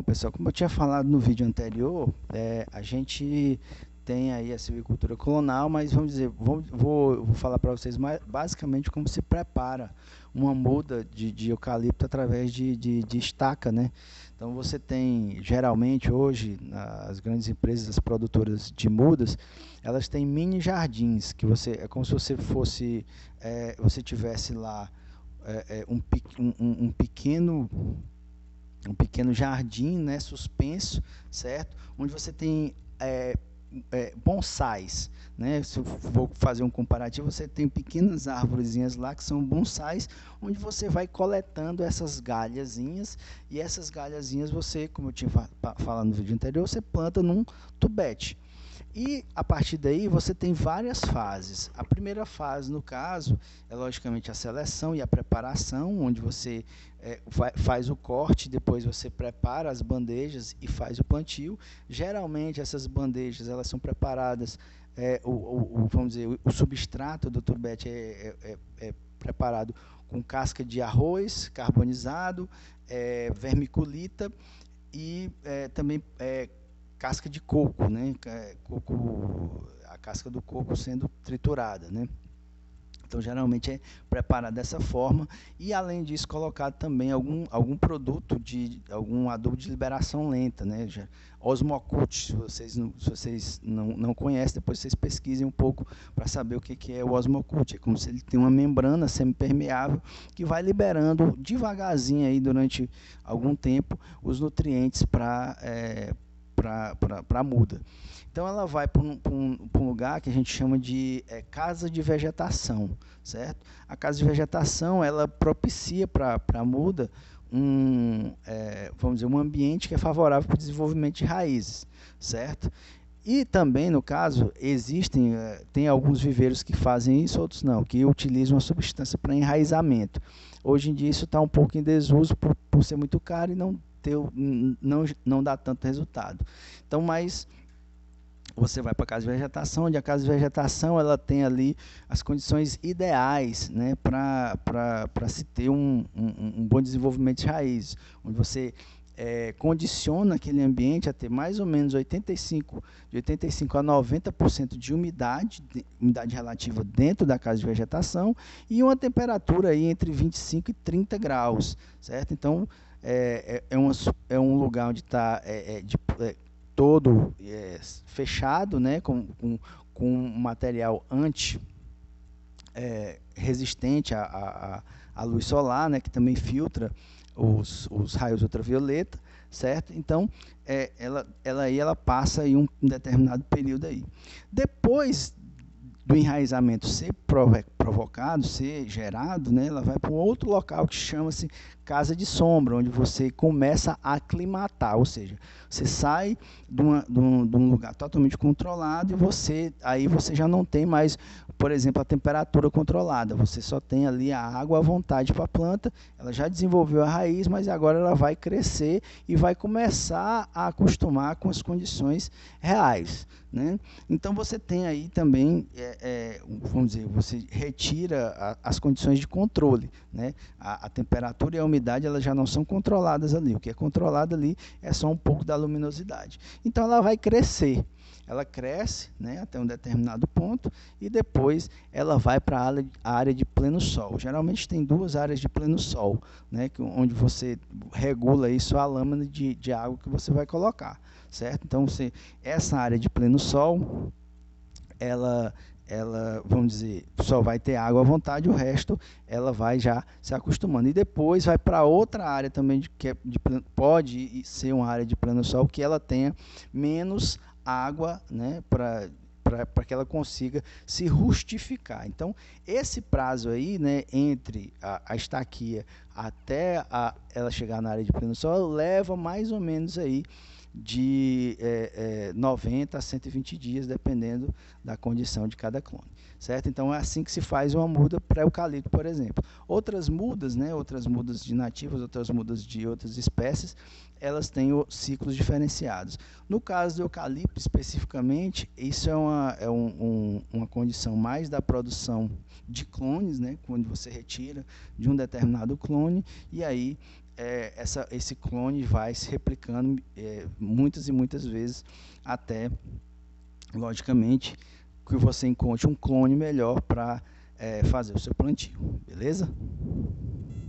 Bom, pessoal, como eu tinha falado no vídeo anterior, a gente tem aí a silvicultura clonal, mas vamos dizer, vou falar para vocês basicamente como se prepara uma muda de eucalipto através de estaca, né? Então você tem, geralmente hoje, as grandes empresas, as produtoras de mudas, elas têm mini jardins, que é como se você fosse, você tivesse lá um pequeno jardim, né, suspenso, certo? Onde você tem bonsais, né? Se eu vou fazer um comparativo, você tem pequenas árvorezinhas lá que são bonsais, onde você vai coletando essas galhazinhas e essas galhazinhas você, como eu tinha falado no vídeo anterior, você planta num tubete. E a partir daí você tem várias fases. A primeira fase, no caso, é logicamente a seleção e a preparação, onde você faz o corte, depois você prepara as bandejas e faz o plantio. Geralmente essas bandejas elas são preparadas, vamos dizer, o substrato do turbete é preparado com casca de arroz carbonizado, vermiculita e também casca de coco, né? A casca do coco sendo triturada, né? Então, geralmente é preparado dessa forma e, além disso, colocado também algum produto, algum adubo de liberação lenta, né? Osmocult, se vocês não conhecem, depois vocês pesquisem um pouco para saber o que é o Osmocult. É como se ele tem uma membrana semipermeável que vai liberando devagarzinho aí durante algum tempo os nutrientes para a muda. Então ela vai para um lugar que a gente chama de casa de vegetação, certo? A casa de vegetação ela propicia para a muda vamos dizer, um ambiente que é favorável para o desenvolvimento de raízes, certo? E também, no caso, tem alguns viveiros que fazem isso, outros não, que utilizam a substância para enraizamento. Hoje em dia isso está um pouco em desuso por ser muito caro e não dá tanto resultado. Então, mas você vai para a casa de vegetação, onde a casa de vegetação ela tem ali as condições ideais, né, para se ter um bom desenvolvimento de raízes, onde você condiciona aquele ambiente a ter mais ou menos de 85 a 90% de umidade relativa dentro da casa de vegetação e uma temperatura aí entre 25 e 30 graus, certo? Então, um lugar onde está todo fechado, né, com um material resistente à luz solar, né, que também filtra os raios ultravioleta, certo? Então, ela passa aí um determinado período aí. Depois do enraizamento ser provocado, ser gerado, né, ela vai para um outro local que chama-se casa de sombra, onde você começa a aclimatar, ou seja, você sai de um lugar totalmente controlado e aí você já não tem mais, por exemplo, a temperatura controlada, você só tem ali a água à vontade para a planta, ela já desenvolveu a raiz, mas agora ela vai crescer e vai começar a acostumar com as condições reais, né? Então você tem aí também, vamos dizer, você retira as condições de controle, né? A temperatura e a umidade elas já não são controladas ali, o que é controlado ali é só um pouco da luminosidade. Então ela vai crescer, ela cresce, né, até um determinado ponto e depois ela vai para a área de pleno sol. Geralmente tem duas áreas de pleno sol, né, onde você regula aí sua lâmina de água que você vai colocar, certo? Então essa área de pleno sol, ela vamos dizer, só vai ter água à vontade, o resto ela vai já se acostumando. E depois vai para outra área também, pode ser uma área de pleno sol, que ela tenha menos água, né, para que ela consiga se rustificar. Então, esse prazo aí, né, entre a estaquia até ela chegar na área de pleno sol, leva mais ou menos aí de 90 a 120 dias, dependendo da condição de cada clone, certo? Então é assim que se faz uma muda para eucalipto, por exemplo. Outras mudas, né, outras mudas de nativas, outras mudas de outras espécies, elas têm ciclos diferenciados. No caso do eucalipto, especificamente, isso uma condição mais da produção de clones, né, quando você retira de um determinado clone, e aí esse clone vai se replicando muitas e muitas vezes, até, logicamente, que você encontre um clone melhor para fazer o seu plantio, beleza?